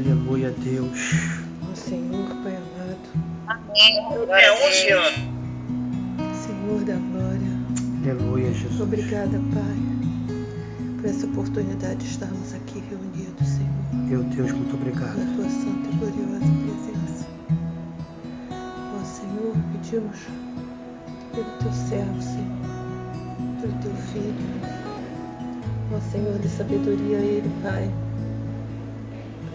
Aleluia, Deus. Ó Senhor, Pai amado. Amém. É 11 anos. Senhor da glória. Aleluia, Jesus. Obrigada, Pai, por essa oportunidade de estarmos aqui reunidos, Senhor. Meu Deus, muito obrigado. Na tua santa e gloriosa presença. Ó Senhor, pedimos pelo teu servo, Senhor, pelo teu filho. Ó Senhor, de sabedoria a ele, Pai,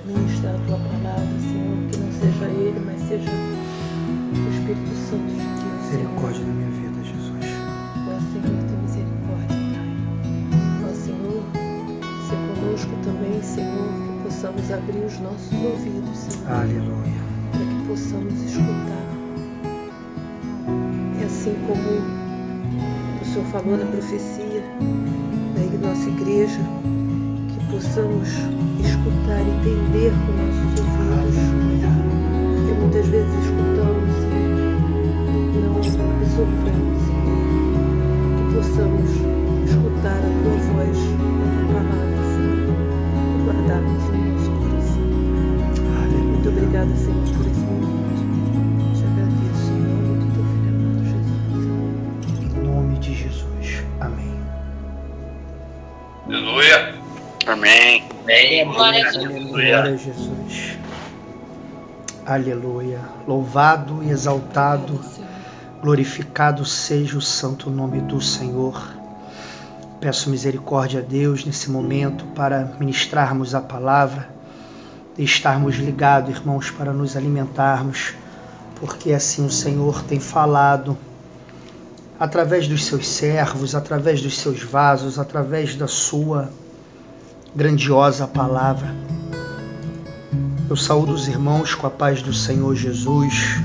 para ministrar a tua palavra, Senhor, que não seja ele, mas seja o Espírito Santo de Deus, Senhor. Misericórdia na minha vida, Jesus. Ó Senhor, tem misericórdia, Pai. Ó Senhor, se conosco também, Senhor, que possamos abrir os nossos ouvidos, Senhor, Aleluia. para que possamos escutar. E assim como o Senhor falou na profecia da nossa igreja, que possamos escutar e entender com nossos ouvidos. Aleluia. Porque muitas vezes escutamos e não absorvemos, Senhor. Que possamos escutar a tua voz, a tua palavra, Senhor, e guardarmos no nosso coração. Aleluia. Muito obrigada, Senhor, por esse momento. Te agradeço em nome do teu filho amado Jesus. Em nome de Jesus. Amém. Aleluia. Amém. Amém. Glória a Deus. Glória a Jesus. Aleluia. Louvado e exaltado, Senhor. glorificado seja o santo nome do Senhor. Peço misericórdia a Deus nesse momento para ministrarmos a palavra e estarmos ligados, irmãos, para nos alimentarmos, porque assim o Senhor tem falado através dos seus servos, através dos seus vasos, através da sua grandiosa palavra. Eu saúdo os irmãos com a paz do Senhor Jesus.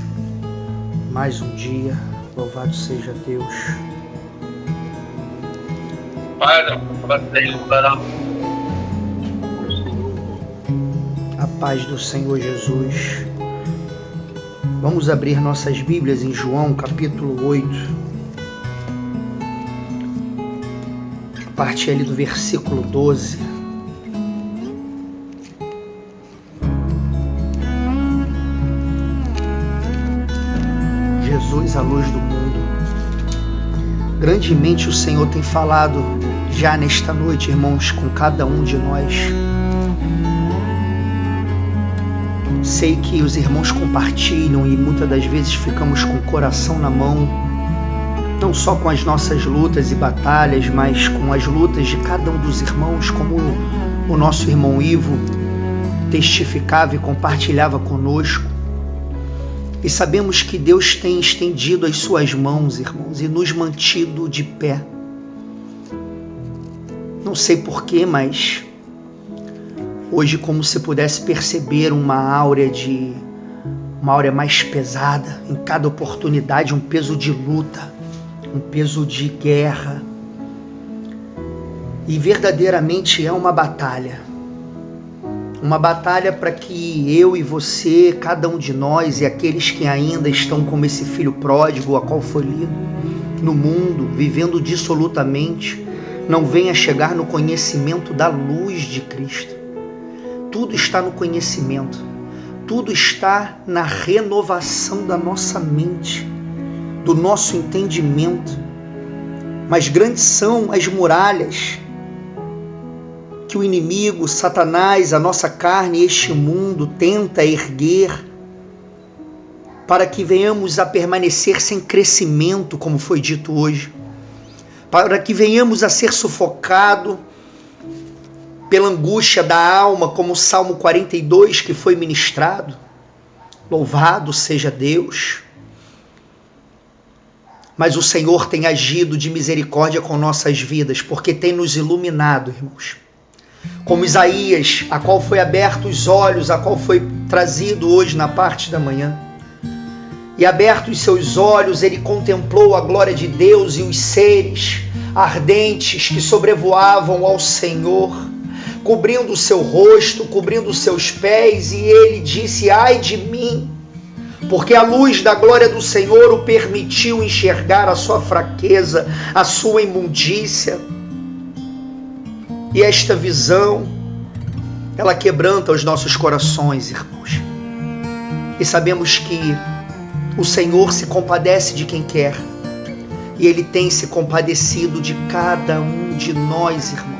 Mais um dia, louvado seja Deus. Pai, A paz do Senhor Jesus. Vamos abrir nossas Bíblias em João, capítulo 8. A partir ali do versículo 12. Jesus, a luz do mundo. Grandemente o Senhor tem falado já nesta noite, irmãos, com cada um de nós. Sei que os irmãos compartilham e muitas das vezes ficamos com o coração na mão, não só com as nossas lutas e batalhas, mas com as lutas de cada um dos irmãos, como o nosso irmão Ivo testificava e compartilhava conosco. E sabemos que Deus tem estendido as suas mãos, irmãos, e nos mantido de pé. Não sei porquê, mas hoje, como se pudesse perceber uma áurea mais pesada, em cada oportunidade, um peso de luta, um peso de guerra. E verdadeiramente é uma batalha para que eu e você, cada um de nós e aqueles que ainda estão como esse filho pródigo, a qual foi lido, no mundo, vivendo dissolutamente, não venha chegar no conhecimento da luz de Cristo. Tudo está no conhecimento, tudo está na renovação da nossa mente, do nosso entendimento. Mas grandes são as muralhas que o inimigo, Satanás, a nossa carne e este mundo tenta erguer para que venhamos a permanecer sem crescimento, como foi dito hoje, para que venhamos a ser sufocados pela angústia da alma, como o Salmo 42 que foi ministrado. Louvado seja Deus. Mas o Senhor tem agido de misericórdia com nossas vidas, porque tem nos iluminado, irmãos. Como Isaías, a qual foi aberto os olhos, a qual foi trazido hoje na parte da manhã. E abertos os seus olhos, ele contemplou a glória de Deus e os seres ardentes que sobrevoavam ao Senhor, cobrindo o seu rosto, cobrindo os seus pés, e ele disse: ai de mim, porque a luz da glória do Senhor o permitiu enxergar a sua fraqueza, a sua imundícia. E esta visão ela quebranta os nossos corações, irmãos. E sabemos que o Senhor se compadece de quem quer. E Ele tem se compadecido de cada um de nós, irmãos.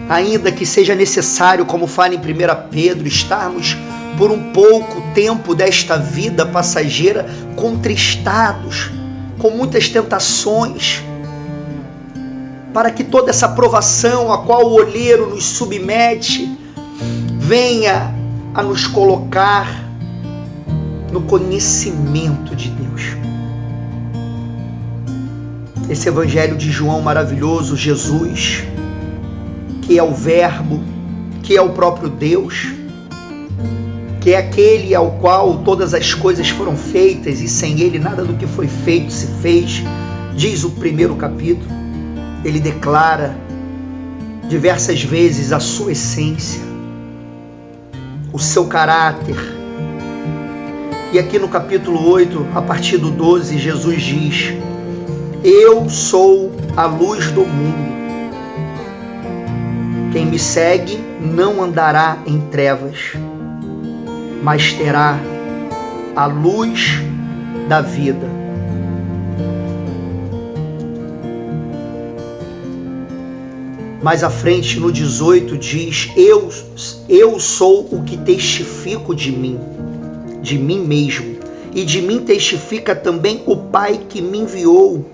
Ainda que seja necessário, como fala em 1 Pedro, estarmos por um pouco tempo desta vida passageira contristados, com muitas tentações, para que toda essa provação a qual o olheiro nos submete venha a nos colocar no conhecimento de Deus. Esse evangelho de João maravilhoso, Jesus, que é o Verbo, que é o próprio Deus, que é aquele ao qual todas as coisas foram feitas e sem Ele nada do que foi feito se fez, diz o primeiro capítulo. Ele declara diversas vezes a sua essência, o seu caráter. E aqui no capítulo 8, a partir do 12, Jesus diz: eu sou a luz do mundo. Quem me segue não andará em trevas, mas terá a luz da vida. Mais à frente, no 18, diz: eu sou o que testifico de mim mesmo, e de mim testifica também o Pai que me enviou.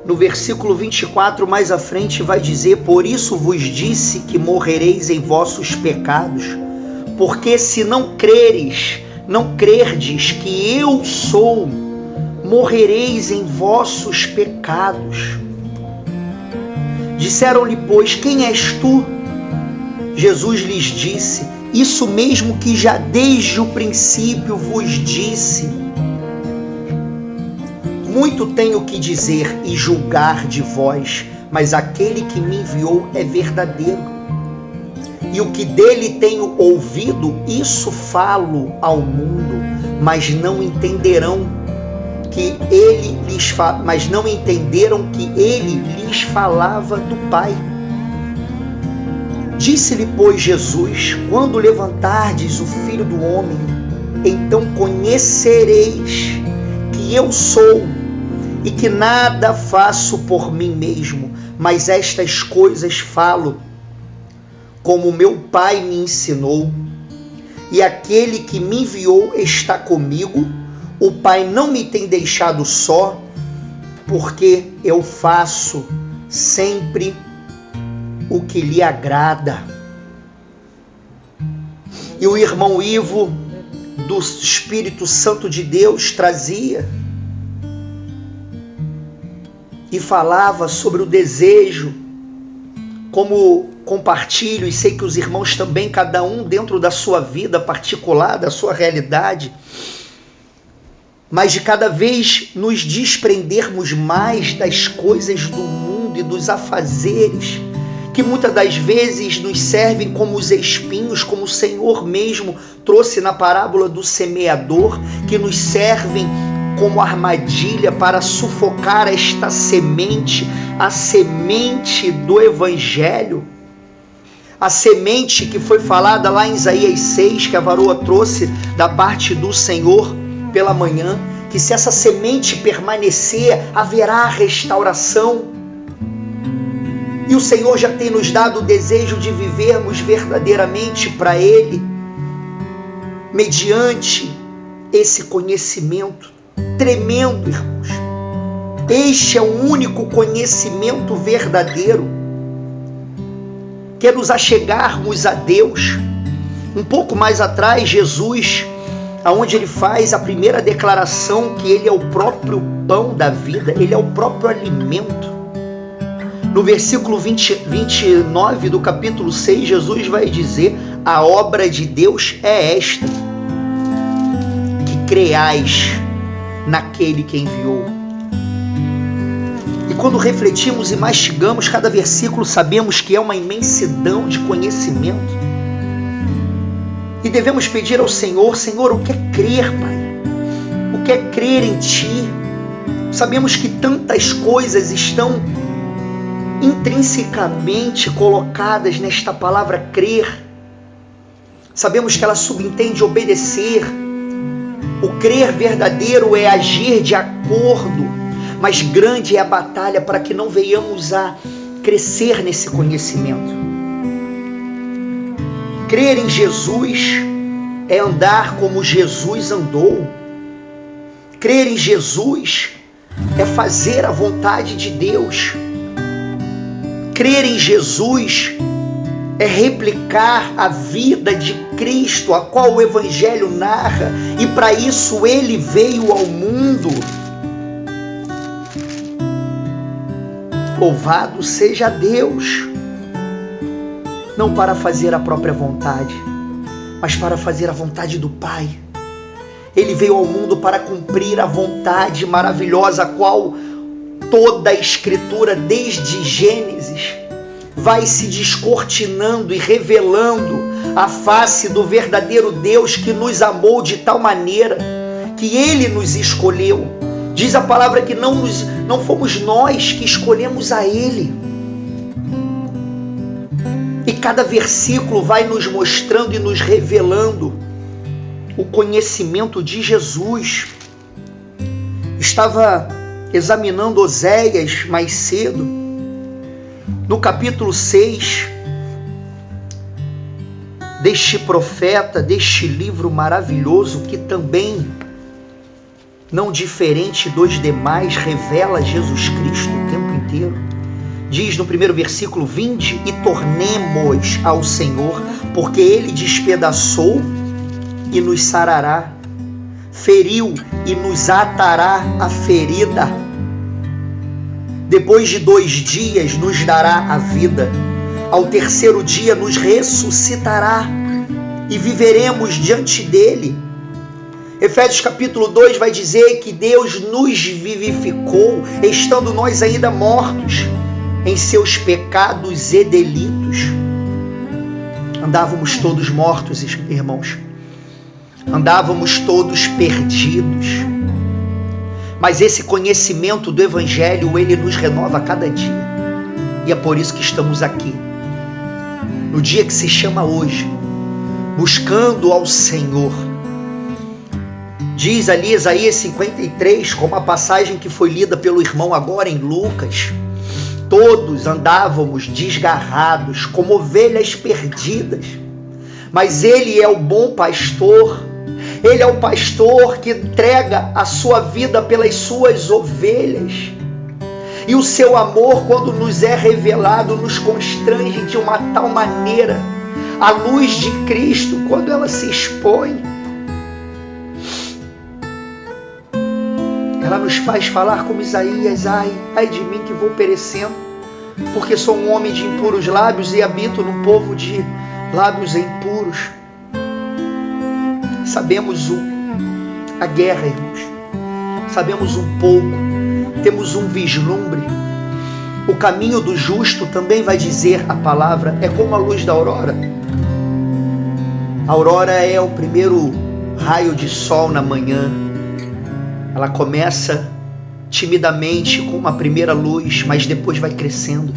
No versículo 24, mais à frente, vai dizer: por isso vos disse que morrereis em vossos pecados, porque se não crerdes que eu sou, morrereis em vossos pecados. Disseram-lhe, pois, quem és tu? Jesus lhes disse: isso mesmo que já desde o princípio vos disse. Muito tenho que dizer e julgar de vós, mas aquele que me enviou é verdadeiro. E o que dele tenho ouvido, isso falo ao mundo, mas não entenderam que ele lhes falava do Pai. Disse-lhe, pois, Jesus: quando levantardes o Filho do Homem, então conhecereis que eu sou, e que nada faço por mim mesmo, mas estas coisas falo, como meu Pai me ensinou. E aquele que me enviou está comigo. O Pai não me tem deixado só, porque eu faço sempre o que lhe agrada. E o irmão Ivo, do Espírito Santo de Deus, trazia e falava sobre o desejo, como compartilho, e sei que os irmãos também, cada um dentro da sua vida particular, da sua realidade, mas de cada vez nos desprendermos mais das coisas do mundo e dos afazeres, que muitas das vezes nos servem como os espinhos, como o Senhor mesmo trouxe na parábola do semeador, que nos servem como armadilha para sufocar esta semente, a semente do Evangelho, a semente que foi falada lá em Isaías 6, que a varoa trouxe da parte do Senhor pela manhã, que se essa semente permanecer, haverá restauração. E o Senhor já tem nos dado o desejo de vivermos verdadeiramente para Ele, mediante esse conhecimento tremendo, irmãos. Este é o único conhecimento verdadeiro, que é nos achegarmos a Deus. Um pouco mais atrás, Jesus, aonde ele faz a primeira declaração que ele é o próprio pão da vida, ele é o próprio alimento. No versículo 29 do capítulo 6, Jesus vai dizer: a obra de Deus é esta, que creais naquele que enviou. E quando refletimos e mastigamos cada versículo, sabemos que é uma imensidão de conhecimento. E devemos pedir ao Senhor: Senhor, o que é crer, Pai? O que é crer em Ti? Sabemos que tantas coisas estão intrinsecamente colocadas nesta palavra crer. Sabemos que ela subentende obedecer. O crer verdadeiro é agir de acordo, mas grande é a batalha para que não venhamos a crescer nesse conhecimento. Crer em Jesus é andar como Jesus andou. Crer em Jesus é fazer a vontade de Deus. Crer em Jesus é replicar a vida de Cristo, a qual o Evangelho narra, e para isso Ele veio ao mundo. Louvado seja Deus, não para fazer a própria vontade, mas para fazer a vontade do Pai. Ele veio ao mundo para cumprir a vontade maravilhosa, a qual toda a Escritura, desde Gênesis, vai se descortinando e revelando a face do verdadeiro Deus que nos amou de tal maneira que Ele nos escolheu. Diz a palavra que não fomos nós que escolhemos a Ele. E cada versículo vai nos mostrando e nos revelando o conhecimento de Jesus. Estava examinando Oséias mais cedo, no capítulo 6 deste profeta, deste livro maravilhoso, que também, não diferente dos demais, revela Jesus Cristo o tempo inteiro. Diz no primeiro versículo: vinde e tornemos ao Senhor, porque Ele despedaçou e nos sarará, feriu e nos atará a ferida. Depois de 2 dias nos dará a vida, ao terceiro dia nos ressuscitará e viveremos diante dele. Efésios capítulo 2 vai dizer que Deus nos vivificou, estando nós ainda mortos em seus pecados e delitos. Andávamos todos mortos, irmãos. Andávamos todos perdidos. Mas esse conhecimento do Evangelho, ele nos renova a cada dia. E é por isso que estamos aqui, no dia que se chama hoje, buscando ao Senhor. Diz ali Isaías 53, como a passagem que foi lida pelo irmão agora em Lucas: todos andávamos desgarrados, como ovelhas perdidas, mas Ele é o bom pastor. Ele é o pastor que entrega a sua vida pelas suas ovelhas. E o seu amor, quando nos é revelado, nos constrange de uma tal maneira. A luz de Cristo, quando ela se expõe, ela nos faz falar como Isaías: ai de mim que vou perecendo, porque sou um homem de impuros lábios e habito num povo de lábios impuros. Sabemos a guerra, irmãos. Sabemos um pouco, temos um vislumbre. O caminho do justo, também vai dizer a palavra, é como a luz da aurora. A aurora é o primeiro raio de sol na manhã. Ela começa timidamente com uma primeira luz, mas depois vai crescendo.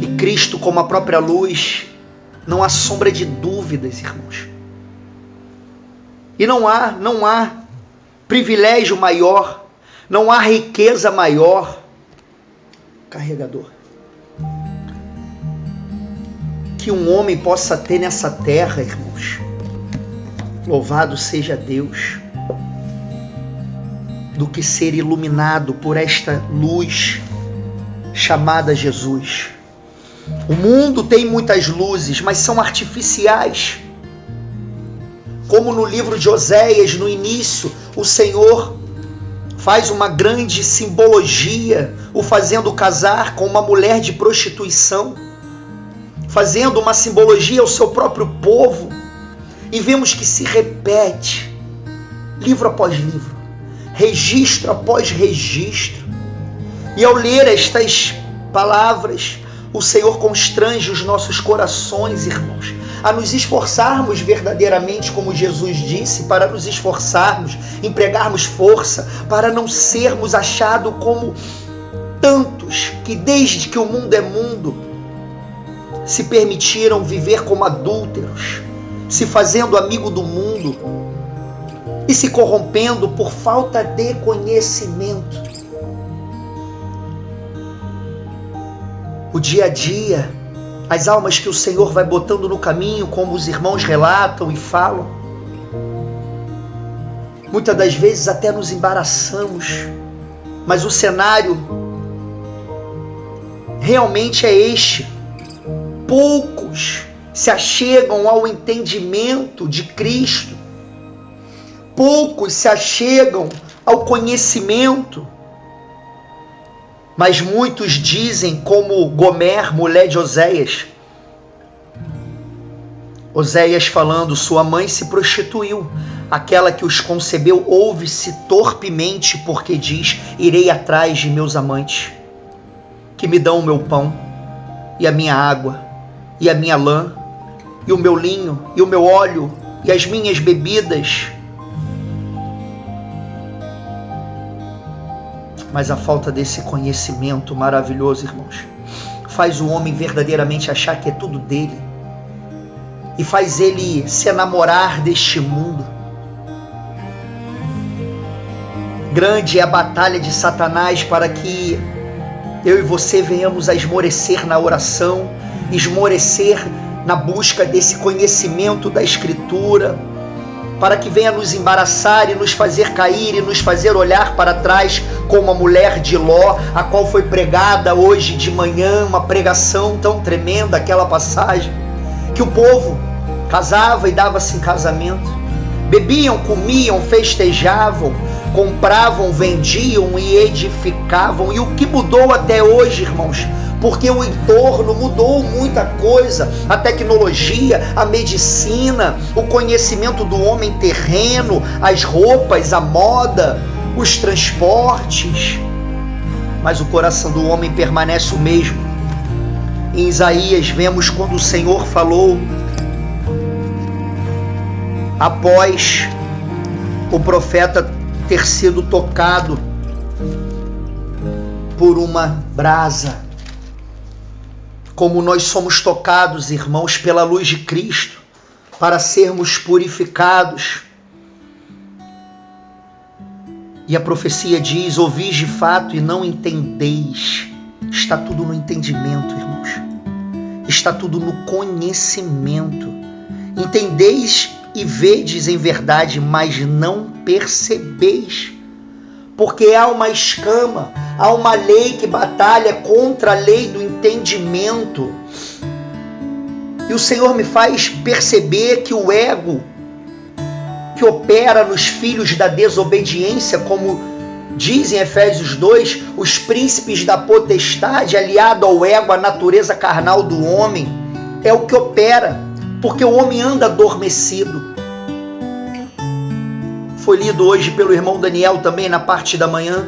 E Cristo, como a própria luz, não há sombra de dúvidas, irmãos. E não há privilégio maior, não há riqueza maior. Carregador. Que um homem possa ter nessa terra, irmãos. Louvado seja Deus. Do que ser iluminado por esta luz chamada Jesus. O mundo tem muitas luzes, mas são artificiais. Como no livro de Oséias, no início, o Senhor faz uma grande simbologia, o fazendo casar com uma mulher de prostituição, fazendo uma simbologia ao seu próprio povo, e vemos que se repete, livro após livro, registro após registro. E ao ler estas palavras, o Senhor constrange os nossos corações, irmãos, a nos esforçarmos verdadeiramente, como Jesus disse, para nos esforçarmos, empregarmos força, para não sermos achados como tantos que desde que o mundo é mundo, se permitiram viver como adúlteros, se fazendo amigo do mundo e se corrompendo por falta de conhecimento. O dia a dia, as almas que o Senhor vai botando no caminho, como os irmãos relatam e falam, muitas das vezes até nos embaraçamos, mas o cenário realmente é este. Poucos se achegam ao entendimento de Cristo, poucos se achegam ao conhecimento, mas muitos dizem, como Gomer, mulher de Oséias. Oséias falando, sua mãe se prostituiu, aquela que os concebeu ouve-se torpemente, porque diz, irei atrás de meus amantes, que me dão o meu pão, e a minha água, e a minha lã, e o meu linho, e o meu óleo, e as minhas bebidas. Mas a falta desse conhecimento maravilhoso, irmãos, faz o homem verdadeiramente achar que é tudo dele, e faz ele se enamorar deste mundo. Grande é a batalha de Satanás para que eu e você venhamos a esmorecer na oração, esmorecer na busca desse conhecimento da Escritura, para que venha nos embaraçar e nos fazer cair e nos fazer olhar para trás como a mulher de Ló, a qual foi pregada hoje de manhã, uma pregação tão tremenda, aquela passagem, que o povo casava e dava-se em casamento, bebiam, comiam, festejavam, compravam, vendiam e edificavam. E o que mudou até hoje, irmãos? Porque o entorno mudou muita coisa, a tecnologia, a medicina, o conhecimento do homem terreno, as roupas, a moda, os transportes, mas o coração do homem permanece o mesmo. Em Isaías vemos quando o Senhor falou, após o profeta ter sido tocado por uma brasa, como nós somos tocados, irmãos, pela luz de Cristo, para sermos purificados. E a profecia diz, ouvis de fato e não entendeis. Está tudo no entendimento, irmãos. Está tudo no conhecimento. Entendeis e vedes em verdade, mas não percebeis. Porque há uma escama, há uma lei que batalha contra a lei do entendimento. E o Senhor me faz perceber que o ego que opera nos filhos da desobediência, como diz em Efésios 2, os príncipes da potestade, aliado ao ego, a natureza carnal do homem, é o que opera, porque o homem anda adormecido. Foi lido hoje pelo irmão Daniel também na parte da manhã,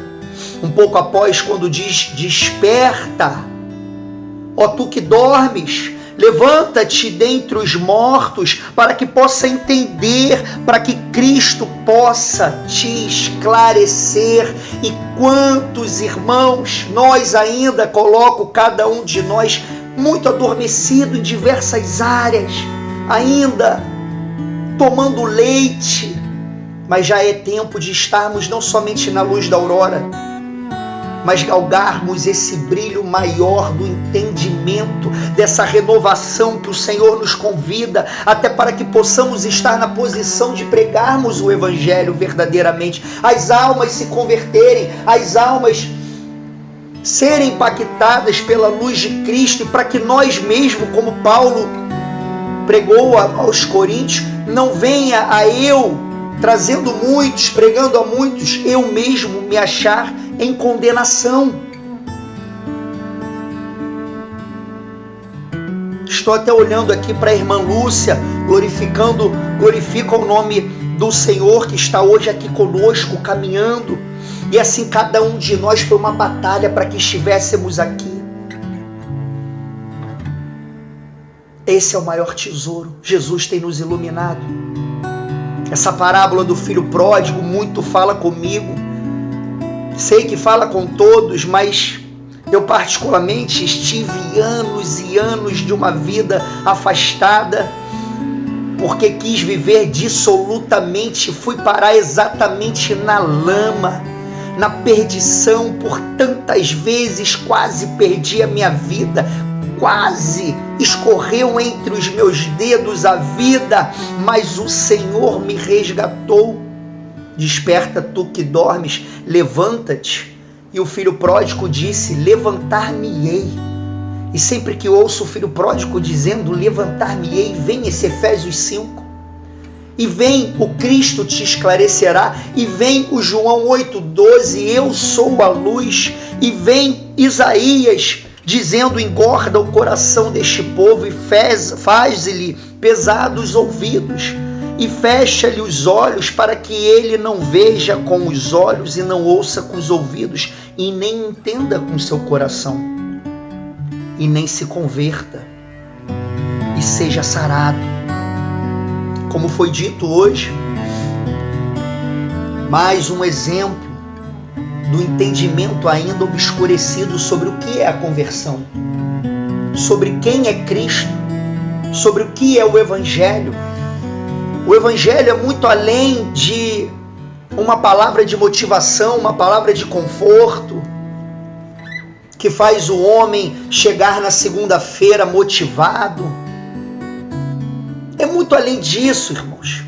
um pouco após, quando diz, desperta, ó tu que dormes, levanta-te dentre os mortos, para que possa entender, para que Cristo possa te esclarecer. E quantos irmãos, nós ainda, coloco cada um de nós muito adormecido em diversas áreas, ainda tomando leite, mas já é tempo de estarmos não somente na luz da aurora, mas galgarmos esse brilho maior do entendimento, dessa renovação que o Senhor nos convida, até para que possamos estar na posição de pregarmos o Evangelho verdadeiramente, as almas se converterem, as almas serem impactadas pela luz de Cristo, e para que nós mesmos, como Paulo pregou aos Coríntios, não venha a eu, trazendo muitos, pregando a muitos, eu mesmo me achar em condenação. Estou até olhando aqui para a irmã Lúcia, glorifica o nome do Senhor que está hoje aqui conosco, caminhando. E assim cada um de nós foi uma batalha para que estivéssemos aqui. Esse é o maior tesouro. Jesus tem nos iluminado. Essa parábola do filho pródigo muito fala comigo. Sei que fala com todos, mas eu particularmente estive anos e anos de uma vida afastada, porque quis viver dissolutamente, fui parar exatamente na lama, na perdição. Por tantas vezes quase perdi a minha vida, quase escorreu entre os meus dedos a vida, mas o Senhor me resgatou. Desperta tu que dormes, levanta-te. E o filho pródigo disse, levantar-me-ei. E sempre que ouço o filho pródigo dizendo, levantar-me-ei, vem esse Efésios 5. E vem o Cristo te esclarecerá. E vem o João 8,12, eu sou a luz. E vem Isaías dizendo, engorda o coração deste povo e faz-lhe pesados ouvidos. E fecha-lhe os olhos para que ele não veja com os olhos e não ouça com os ouvidos e nem entenda com seu coração e nem se converta e seja sarado. Como foi dito hoje, mais um exemplo do entendimento ainda obscurecido sobre o que é a conversão, sobre quem é Cristo, sobre o que é o Evangelho. O Evangelho é muito além de uma palavra de motivação, uma palavra de conforto, que faz o homem chegar na segunda-feira motivado. É muito além disso, irmãos.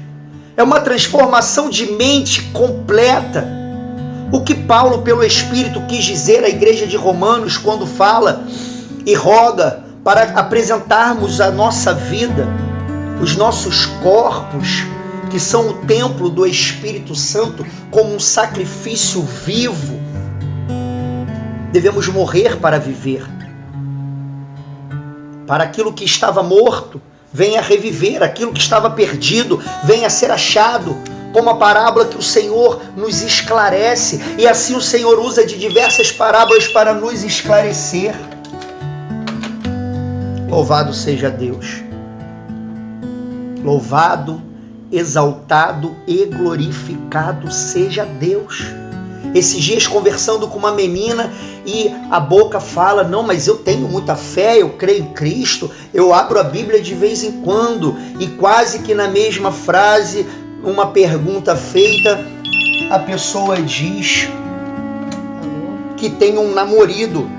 É uma transformação de mente completa. O que Paulo, pelo Espírito, quis dizer à igreja de Romanos quando fala e roga para apresentarmos a nossa vida, os nossos corpos, que são o templo do Espírito Santo, como um sacrifício vivo. Devemos morrer para viver. Para aquilo que estava morto, venha reviver. Aquilo que estava perdido, venha ser achado. Como a parábola que o Senhor nos esclarece. E assim o Senhor usa de diversas parábolas para nos esclarecer. Louvado seja Deus. Louvado, exaltado e glorificado seja Deus. Esses dias conversando com uma menina e a boca fala, não, mas eu tenho muita fé, eu creio em Cristo, eu abro a Bíblia de vez em quando. E quase que na mesma frase, uma pergunta feita, a pessoa diz que tem um namorado.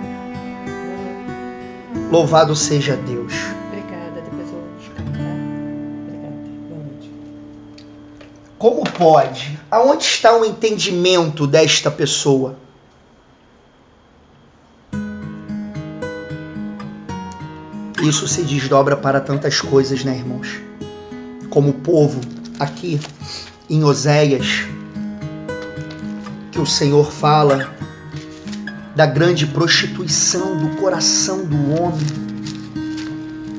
Louvado seja Deus. Como pode? Aonde está o entendimento desta pessoa? Isso se desdobra para tantas coisas, né, irmãos? Como o povo aqui em Oséias, que o Senhor fala da grande prostituição do coração do homem.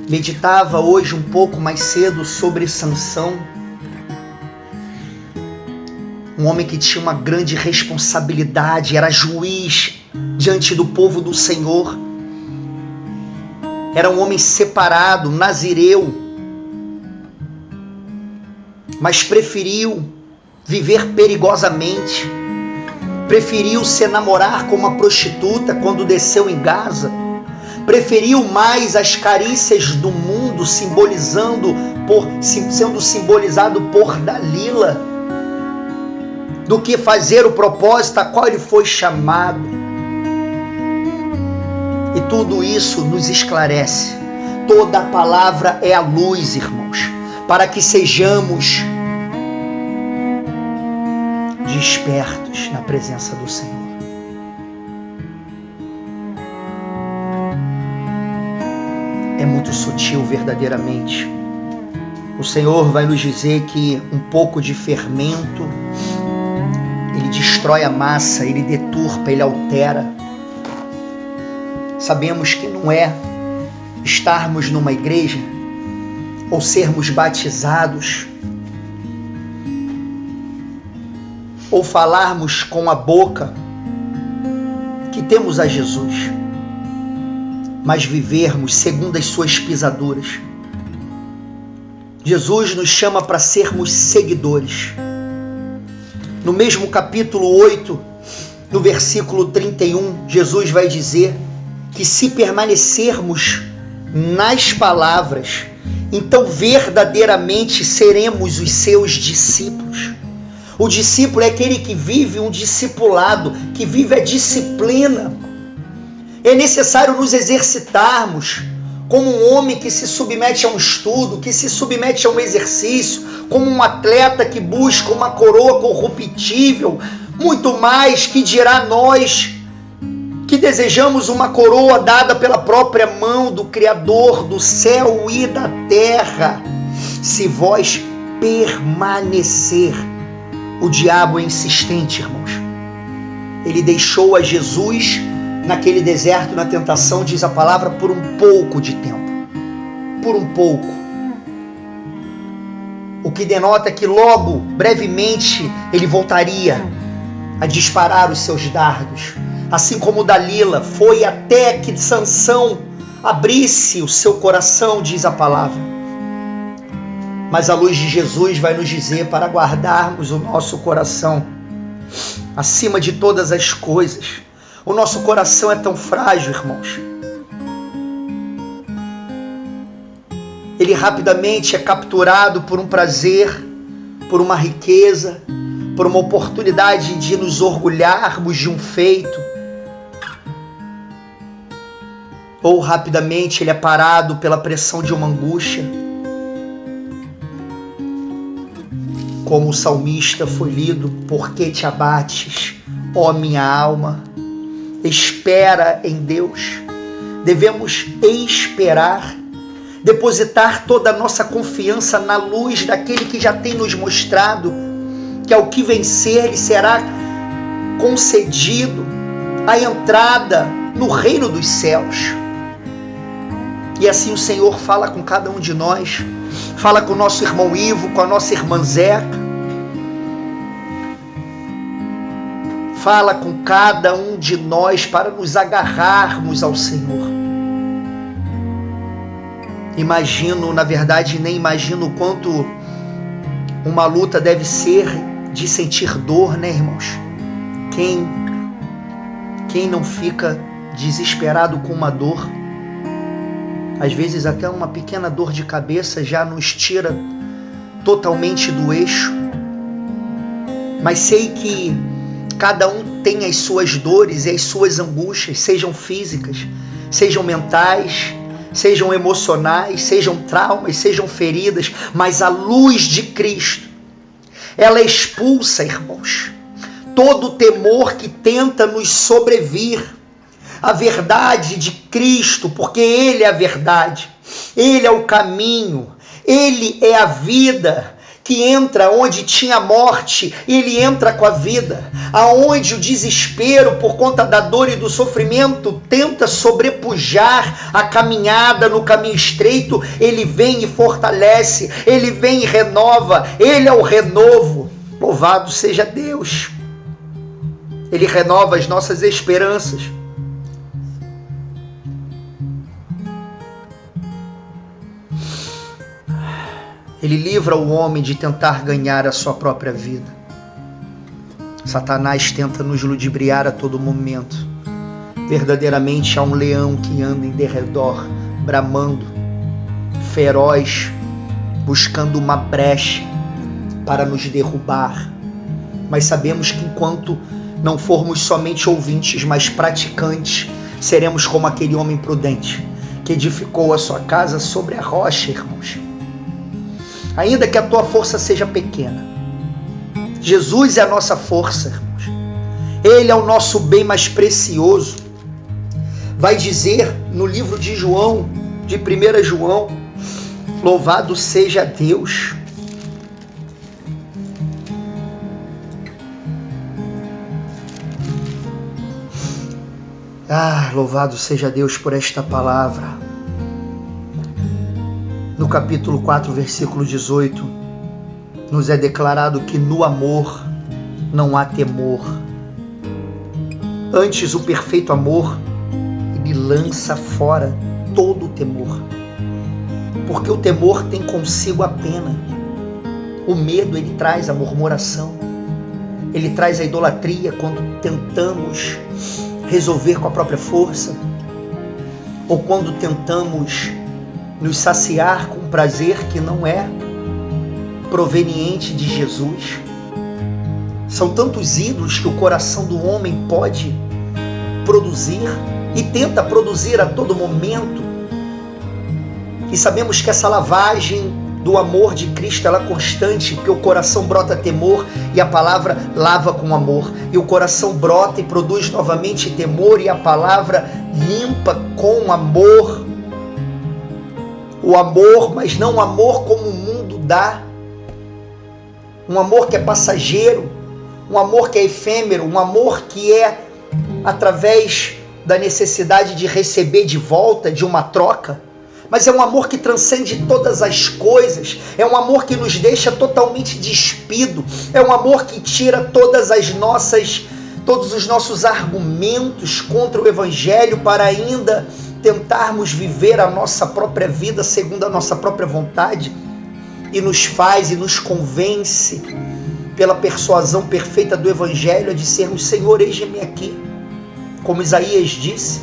Meditava hoje um pouco mais cedo sobre Sansão, um homem que tinha uma grande responsabilidade, era juiz diante do povo do Senhor. Era um homem separado, nazireu, mas preferiu viver perigosamente, preferiu se namorar com uma prostituta quando desceu em Gaza, preferiu mais as carícias do mundo, sendo simbolizado por Dalila, do que fazer o propósito a qual ele foi chamado. E tudo isso nos esclarece. Toda a palavra é a luz, irmãos, para que sejamos despertos na presença do Senhor. É muito sutil verdadeiramente. O Senhor vai nos dizer que um pouco de fermento, ele destrói a massa, ele deturpa, ele altera. Sabemos que não é estarmos numa igreja ou sermos batizados ou falarmos com a boca que temos a Jesus, mas vivermos segundo as suas pisaduras, Jesus nos chama para sermos seguidores. No mesmo capítulo 8, no versículo 31, Jesus vai dizer que se permanecermos nas palavras, então verdadeiramente seremos os seus discípulos. O discípulo é aquele que vive um discipulado, que vive a disciplina. É necessário nos exercitarmos como um homem que se submete a um estudo, que se submete a um exercício, como um atleta que busca uma coroa corruptível, muito mais que dirá nós que desejamos uma coroa dada pela própria mão do Criador do céu e da terra. Se vós permanecer, o diabo é insistente, irmãos. Ele deixou a Jesus naquele deserto, na tentação, diz a palavra, por um pouco de tempo. Por um pouco. O que denota que logo, brevemente, ele voltaria a disparar os seus dardos. Assim como Dalila foi até que Sansão abrisse o seu coração, diz a palavra. Mas a luz de Jesus vai nos dizer para guardarmos o nosso coração acima de todas as coisas. O nosso coração é tão frágil, irmãos. Ele rapidamente é capturado por um prazer, por uma riqueza, por uma oportunidade de nos orgulharmos de um feito. Ou rapidamente ele é parado pela pressão de uma angústia. Como o salmista foi lido: por que te abates, ó minha alma? Espera em Deus. Devemos esperar, depositar toda a nossa confiança na luz daquele que já tem nos mostrado que ao que vencer lhe será concedido a entrada no reino dos céus. E assim o Senhor fala com cada um de nós, fala com o nosso irmão Ivo, com a nossa irmã Zeca, fala com cada um de nós para nos agarrarmos ao Senhor. Na verdade, nem imagino o quanto uma luta deve ser de sentir dor, né, irmãos? Quem não fica desesperado com uma dor? Às vezes até uma pequena dor de cabeça já nos tira totalmente do eixo. Mas sei que cada um tem as suas dores e as suas angústias, sejam físicas, sejam mentais, sejam emocionais, sejam traumas, sejam feridas, mas a luz de Cristo, ela expulsa, irmãos, todo o temor que tenta nos sobrevir. A verdade de Cristo, porque Ele é a verdade, Ele é o caminho, Ele é a vida, que entra onde tinha morte, Ele entra com a vida. Aonde o desespero, por conta da dor e do sofrimento, tenta sobrepujar a caminhada no caminho estreito, Ele vem e fortalece, Ele vem e renova, Ele é o renovo. Louvado seja Deus. Ele renova as nossas esperanças. Ele livra o homem de tentar ganhar a sua própria vida. Satanás tenta nos ludibriar a todo momento. Verdadeiramente há um leão que anda em derredor, bramando, feroz, buscando uma brecha para nos derrubar. Mas sabemos que enquanto não formos somente ouvintes, mas praticantes, seremos como aquele homem prudente que edificou a sua casa sobre a rocha, irmãos. Ainda que a tua força seja pequena, Jesus é a nossa força, irmãos. Ele é o nosso bem mais precioso. Vai dizer no livro de João, de 1 João, louvado seja Deus. Louvado seja Deus por esta palavra. No capítulo 4, versículo 18, nos é declarado que no amor não há temor. Antes, o perfeito amor, ele lança fora todo o temor. Porque o temor tem consigo a pena. O medo, ele traz a murmuração. Ele traz a idolatria quando tentamos resolver com a própria força. Ou quando tentamos nos saciar com um prazer que não é proveniente de Jesus. São tantos ídolos que o coração do homem pode produzir e tenta produzir a todo momento. E sabemos que essa lavagem do amor de Cristo, ela é constante, porque o coração brota temor e a palavra lava com amor. E o coração brota e produz novamente temor e a palavra limpa com amor. O amor, mas não o amor como o mundo dá. Um amor que é passageiro, um amor que é efêmero, um amor que é através da necessidade de receber de volta, de uma troca. Mas é um amor que transcende todas as coisas, é um amor que nos deixa totalmente despido, é um amor que tira todos os nossos argumentos contra o Evangelho para ainda tentarmos viver a nossa própria vida segundo a nossa própria vontade e nos faz e nos convence pela persuasão perfeita do Evangelho a dizermos: Senhor, eis-me aqui. Como Isaías disse,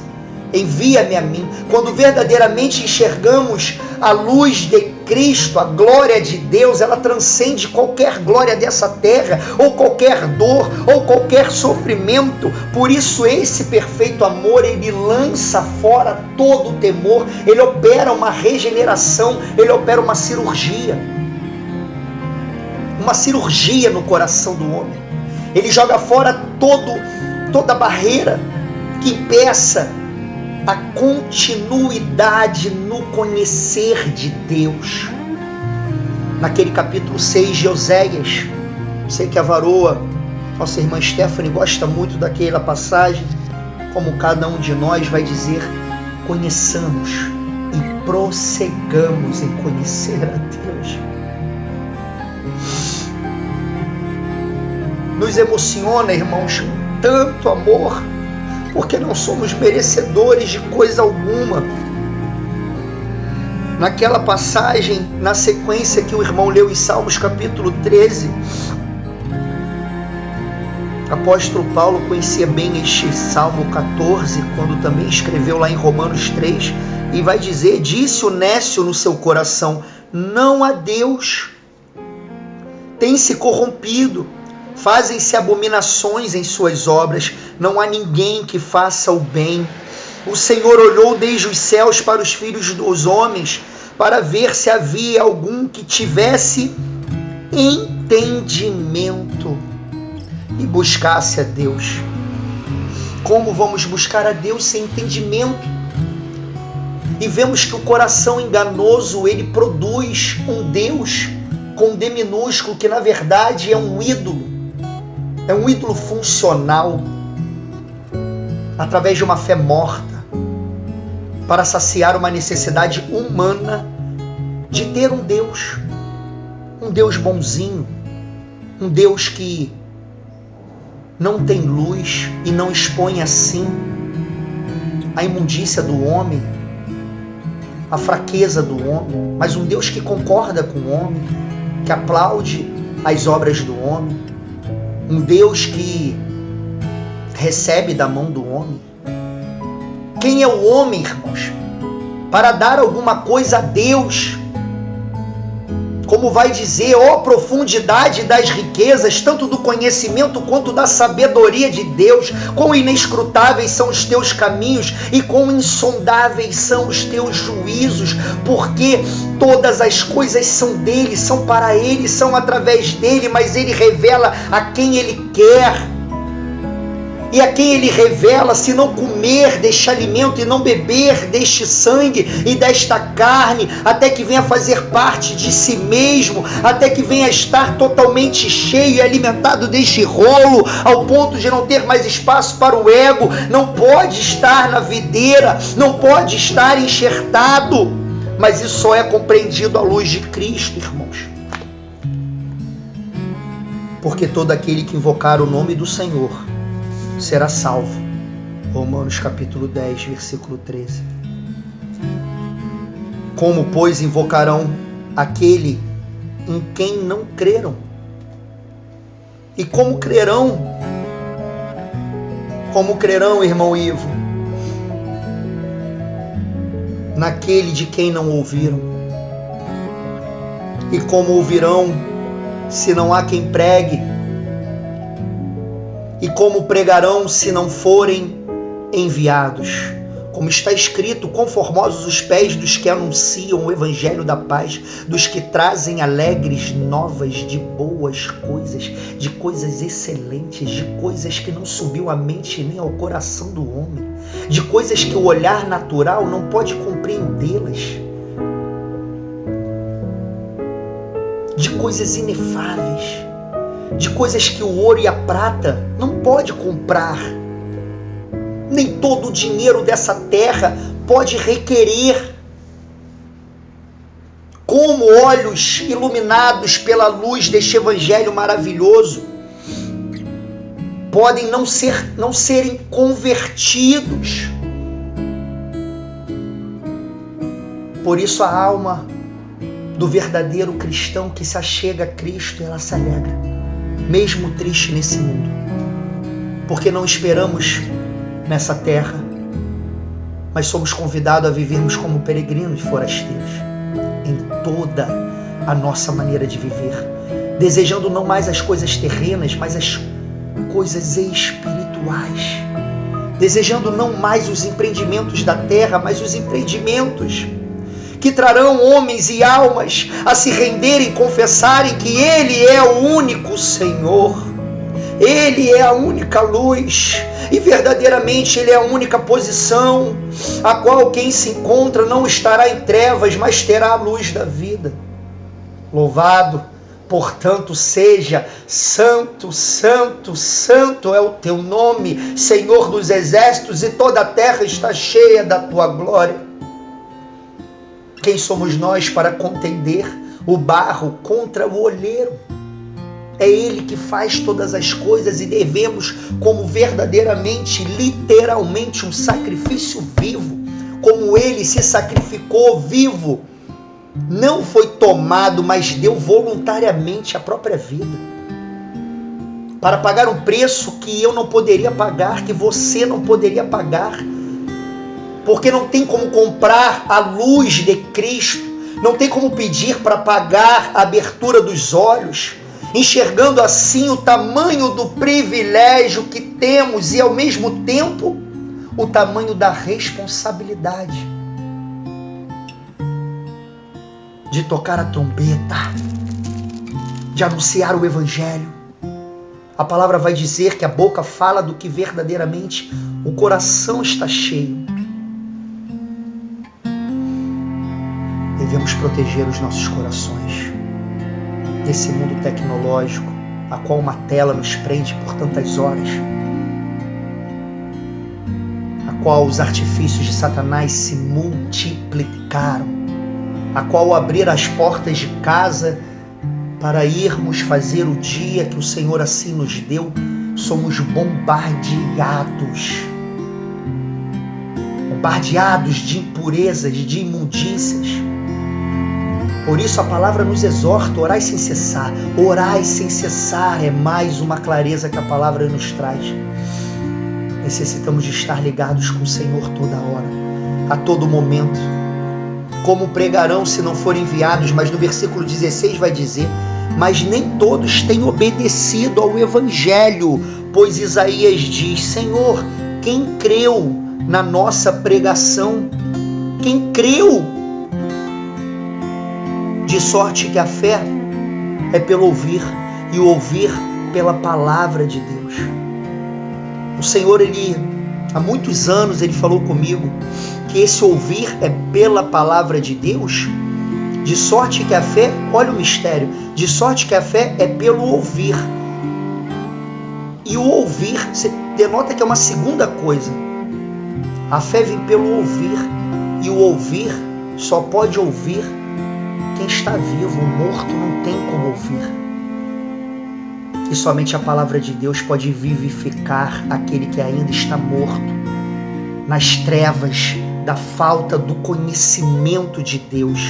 envia-me a mim. Quando verdadeiramente enxergamos a luz de Cristo, a glória de Deus, ela transcende qualquer glória dessa terra, ou qualquer dor, ou qualquer sofrimento. Por isso esse perfeito amor, ele lança fora todo o temor, ele opera uma regeneração, ele opera uma cirurgia no coração do homem. Ele joga fora toda barreira que impeça a continuidade no conhecer de Deus. Naquele capítulo 6 de Oséias, sei que a varoa, nossa irmã Stephanie, gosta muito daquela passagem, como cada um de nós vai dizer: conheçamos e prossigamos em conhecer a Deus. Nos emociona, irmãos, tanto amor, porque não somos merecedores de coisa alguma. Naquela passagem, na sequência que o irmão leu em Salmos capítulo 13, apóstolo Paulo conhecia bem este Salmo 14, quando também escreveu lá em Romanos 3, e vai dizer: disse o nécio no seu coração, não há Deus, tem se corrompido, fazem-se abominações em suas obras, não há ninguém que faça o bem. O Senhor olhou desde os céus para os filhos dos homens, para ver se havia algum que tivesse entendimento e buscasse a Deus. Como vamos buscar a Deus sem entendimento? E vemos que o coração enganoso, ele produz um Deus com D minúsculo, que na verdade é um ídolo. É um ídolo funcional, através de uma fé morta, para saciar uma necessidade humana de ter um Deus bonzinho, um Deus que não tem luz e não expõe assim a imundícia do homem, a fraqueza do homem, mas um Deus que concorda com o homem, que aplaude as obras do homem, um Deus que recebe da mão do homem. Quem é o homem, irmãos, para dar alguma coisa a Deus? Como vai dizer, ó profundidade das riquezas, tanto do conhecimento quanto da sabedoria de Deus, quão inescrutáveis são os teus caminhos e quão insondáveis são os teus juízos, porque todas as coisas são dele, são para ele, são através dele, mas ele revela a quem ele quer. E a quem ele revela, se não comer deste alimento e não beber deste sangue e desta carne, até que venha fazer parte de si mesmo, até que venha estar totalmente cheio e alimentado deste rolo, ao ponto de não ter mais espaço para o ego, não pode estar na videira, não pode estar enxertado. Mas isso só é compreendido à luz de Cristo, irmãos. Porque todo aquele que invocar o nome do Senhor será salvo. Romanos capítulo 10, versículo 13. Como, pois, invocarão aquele em quem não creram? E como crerão? Como crerão, irmão Ivo, naquele de quem não ouviram? E como ouvirão se não há quem pregue? E como pregarão se não forem enviados? Como está escrito, quão formosos os pés dos que anunciam o evangelho da paz, dos que trazem alegres novas de boas coisas, de coisas excelentes, de coisas que não subiu à mente nem ao coração do homem, de coisas que o olhar natural não pode compreendê-las, de coisas inefáveis, de coisas que o ouro e a prata não pode comprar. Nem todo o dinheiro dessa terra pode requerer. Como olhos iluminados pela luz deste evangelho maravilhoso podem não serem convertidos. Por isso a alma do verdadeiro cristão que se achega a Cristo, ela se alegra, mesmo triste nesse mundo, porque não esperamos nessa terra, mas somos convidados a vivermos como peregrinos forasteiros em toda a nossa maneira de viver, desejando não mais as coisas terrenas, mas as coisas espirituais, desejando não mais os empreendimentos da terra, mas os empreendimentos que trarão homens e almas a se renderem e confessarem que Ele é o único Senhor, Ele é a única luz, e verdadeiramente Ele é a única posição, a qual quem se encontra não estará em trevas, mas terá a luz da vida. Louvado, portanto, seja santo, santo, santo é o teu nome, Senhor dos exércitos, e toda a terra está cheia da tua glória. Quem somos nós para contender o barro contra o olheiro? É Ele que faz todas as coisas e devemos, como verdadeiramente, literalmente, um sacrifício vivo, como Ele se sacrificou vivo, não foi tomado, mas deu voluntariamente a própria vida, para pagar um preço que eu não poderia pagar, que você não poderia pagar, porque não tem como comprar a luz de Cristo, não tem como pedir para pagar a abertura dos olhos, enxergando assim o tamanho do privilégio que temos e ao mesmo tempo o tamanho da responsabilidade de tocar a trombeta, de anunciar o evangelho. A palavra vai dizer que a boca fala do que verdadeiramente o coração está cheio. Devemos proteger os nossos corações desse mundo tecnológico, a qual uma tela nos prende por tantas horas, a qual os artifícios de Satanás se multiplicaram, a qual abrir as portas de casa para irmos fazer o dia que o Senhor assim nos deu, somos bombardeados de impurezas, de imundícias. Por isso a palavra nos exorta, orai sem cessar. Orai sem cessar é mais uma clareza que a palavra nos traz. Necessitamos de estar ligados com o Senhor toda hora, a todo momento. Como pregarão se não forem enviados? Mas no versículo 16 vai dizer, mas nem todos têm obedecido ao Evangelho, pois Isaías diz, Senhor, quem creu na nossa pregação? Quem creu? De sorte que a fé é pelo ouvir, e o ouvir pela palavra de Deus. O Senhor, há muitos anos, Ele falou comigo que esse ouvir é pela palavra de Deus, de sorte que a fé, olha o mistério, de sorte que a fé é pelo ouvir. E o ouvir, você denota que é uma segunda coisa. A fé vem pelo ouvir, e o ouvir só pode ouvir quem está vivo. O morto não tem como ouvir. E somente a palavra de Deus pode vivificar aquele que ainda está morto, nas trevas da falta do conhecimento de Deus.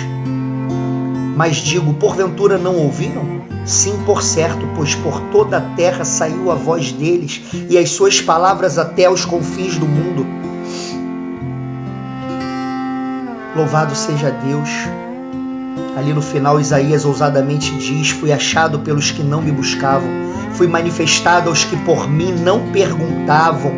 Mas digo, porventura não ouviram? Sim, por certo, pois por toda a terra saiu a voz deles e as suas palavras até aos confins do mundo. Louvado seja Deus. Ali no final Isaías ousadamente diz: fui achado pelos que não me buscavam, fui manifestado aos que por mim não perguntavam.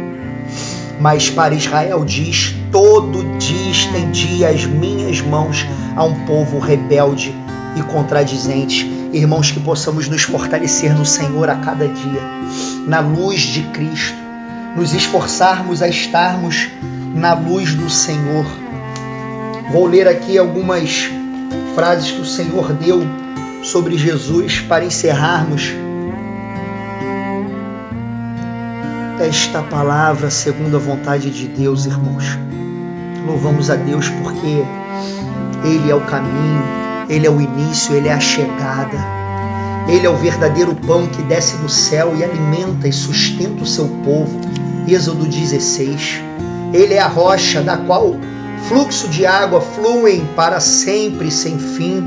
Mas para Israel diz: todo dia estendi as minhas mãos a um povo rebelde e contradizente. Irmãos, que possamos nos fortalecer no Senhor a cada dia, na luz de Cristo, nos esforçarmos a estarmos na luz do Senhor. Vou ler aqui algumas frases que o Senhor deu sobre Jesus para encerrarmos esta palavra segundo a vontade de Deus, irmãos. Louvamos a Deus porque Ele é o caminho, Ele é o início, Ele é a chegada. Ele é o verdadeiro pão que desce do céu e alimenta e sustenta o seu povo. Êxodo 16. Ele é a rocha da qual fluxo de água fluem para sempre sem fim.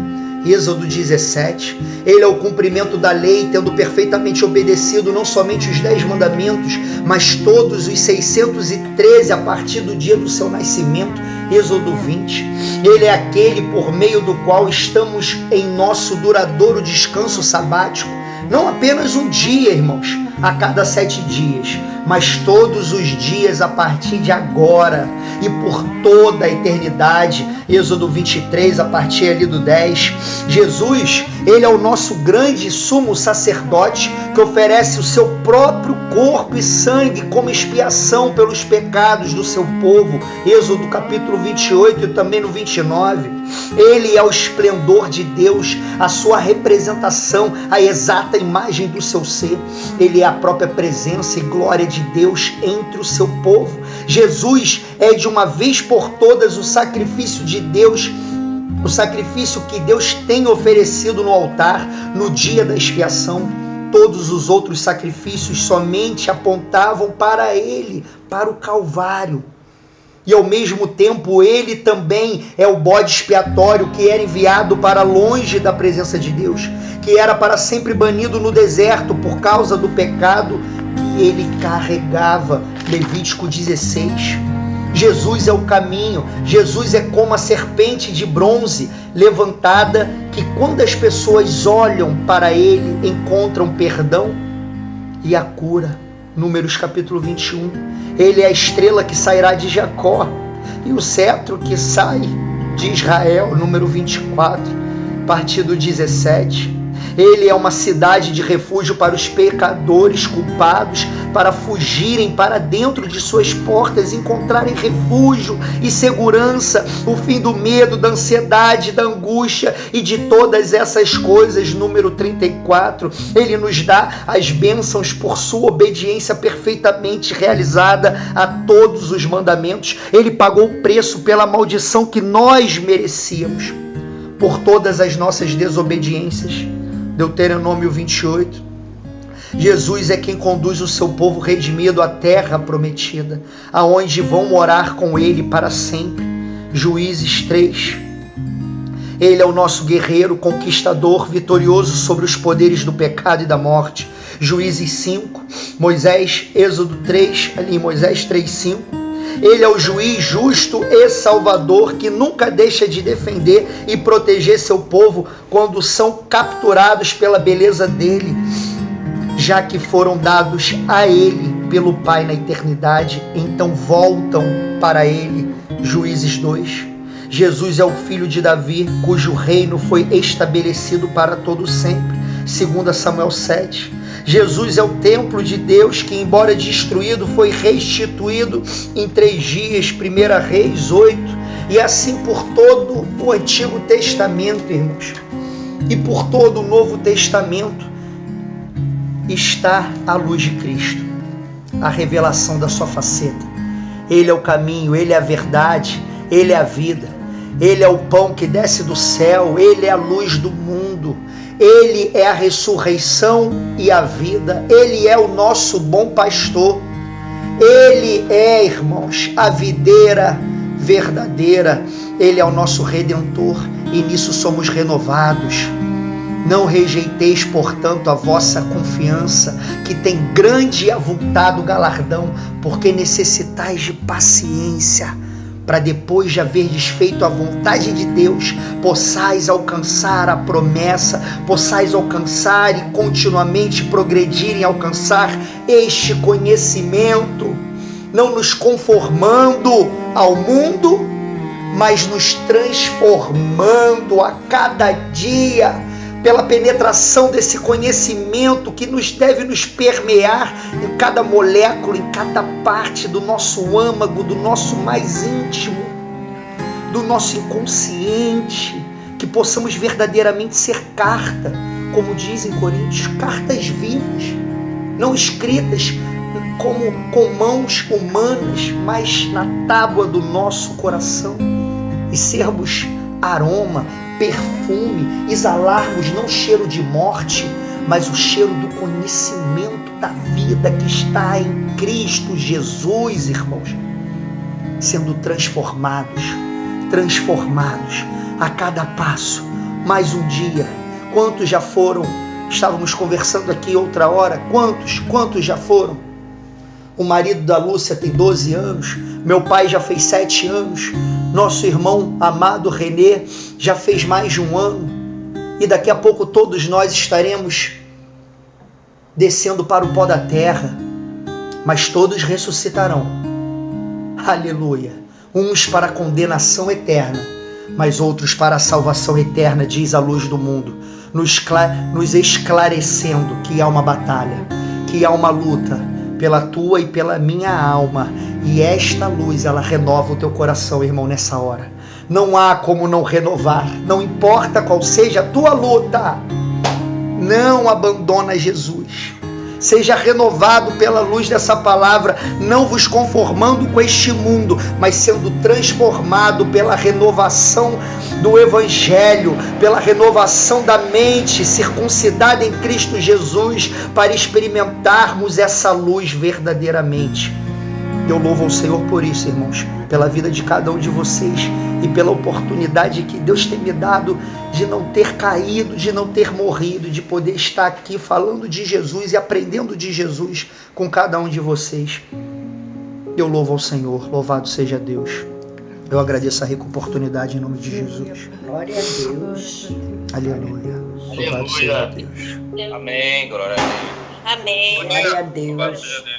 Êxodo 17. Ele é o cumprimento da lei, tendo perfeitamente obedecido não somente os 10 mandamentos, mas todos os 613 a partir do dia do seu nascimento. Êxodo 20. Ele é aquele por meio do qual estamos em nosso duradouro descanso sabático. Não apenas um dia, irmãos, a cada 7 dias, mas todos os dias a partir de agora e por toda a eternidade. Êxodo 23, a partir ali do 10. Jesus, Ele é o nosso grande sumo sacerdote que oferece o seu próprio corpo e sangue como expiação pelos pecados do seu povo. Êxodo capítulo 28 e também no 29. Ele é o esplendor de Deus, a sua representação, a exata imagem do seu ser. Ele é a própria presença e glória de Deus entre o seu povo. Jesus é de uma vez por todas o sacrifício de Deus, o sacrifício que Deus tem oferecido no altar no dia da expiação. Todos os outros sacrifícios somente apontavam para Ele, para o Calvário. E ao mesmo tempo Ele também é o bode expiatório que era enviado para longe da presença de Deus, que era para sempre banido no deserto por causa do pecado que Ele carregava. Levítico 16. Jesus é o caminho. Jesus é como a serpente de bronze levantada, que quando as pessoas olham para Ele, encontram perdão e a cura. Números capítulo 21. Ele é a estrela que sairá de Jacó e o cetro que sai de Israel. Número 24, partido 17. Ele é uma cidade de refúgio para os pecadores culpados, para fugirem para dentro de suas portas, encontrarem refúgio e segurança, o fim do medo, da ansiedade, da angústia e de todas essas coisas. Número 34. Ele nos dá as bênçãos por sua obediência perfeitamente realizada a todos os mandamentos. Ele pagou o preço pela maldição que nós merecíamos por todas as nossas desobediências. Deuteronômio 28. Jesus é quem conduz o seu povo redimido à terra prometida, aonde vão morar com Ele para sempre. Juízes 3. Ele é o nosso guerreiro, conquistador, vitorioso sobre os poderes do pecado e da morte. Juízes 5. Moisés, Êxodo 3, ali Moisés 3:5. Ele é o juiz justo e salvador que nunca deixa de defender e proteger seu povo quando são capturados pela beleza dele, já que foram dados a Ele pelo Pai na eternidade, então voltam para Ele. Juízes 2. Jesus é o filho de Davi, cujo reino foi estabelecido para todo sempre. 2 Samuel 7. Jesus é o templo de Deus que, embora destruído, foi restituído em 3 dias. 1 Reis 8. E assim por todo o Antigo Testamento, irmãos, e por todo o Novo Testamento está a luz de Cristo, a revelação da sua faceta. Ele é o caminho, Ele é a verdade, Ele é a vida, Ele é o pão que desce do céu, Ele é a luz do mundo, Ele é a ressurreição e a vida, Ele é o nosso bom pastor, Ele é, irmãos, a videira verdadeira. Ele é o nosso Redentor e nisso somos renovados. Não rejeiteis, portanto, a vossa confiança, que tem grande e avultado galardão, porque necessitais de paciência, para depois de haverdes feito a vontade de Deus, possais alcançar a promessa, possais alcançar e continuamente progredir em alcançar este conhecimento, não nos conformando ao mundo, mas nos transformando a cada dia, pela penetração desse conhecimento que deve nos permear em cada molécula, em cada parte do nosso âmago, do nosso mais íntimo, do nosso inconsciente, que possamos verdadeiramente ser carta, como diz em Coríntios, cartas vivas, não escritas como com mãos humanas, mas na tábua do nosso coração, e sermos aroma, perfume, exalarmos não cheiro de morte, mas o cheiro do conhecimento da vida que está em Cristo Jesus, irmãos, sendo transformados a cada passo. Mais um dia, quantos já foram? Estávamos conversando aqui outra hora, quantos já foram? O marido da Lúcia tem 12 anos, meu pai já fez 7 anos, nosso irmão amado Renê já fez mais de 1 ano, e daqui a pouco todos nós estaremos descendo para o pó da terra, mas todos ressuscitarão. Aleluia! Uns para a condenação eterna, mas outros para a salvação eterna, diz a luz do mundo, nos esclarecendo que há uma batalha, que há uma luta pela tua e pela minha alma, e esta luz, ela renova o teu coração, irmão, nessa hora. Não há como não renovar, não importa qual seja a tua luta, não abandona Jesus. Seja renovado pela luz dessa palavra, não vos conformando com este mundo, mas sendo transformado pela renovação do Evangelho, pela renovação da mente, circuncidada em Cristo Jesus, para experimentarmos essa luz verdadeiramente. Eu louvo ao Senhor por isso, irmãos, pela vida de cada um de vocês e pela oportunidade que Deus tem me dado de não ter caído, de não ter morrido, de poder estar aqui falando de Jesus e aprendendo de Jesus com cada um de vocês. Eu louvo ao Senhor, louvado seja Deus. Eu agradeço a rica oportunidade em nome de Jesus. Glória a Deus. Aleluia. Louvado seja Deus. Amém, glória a Deus. Amém. Glória a Deus. Louvado seja Deus.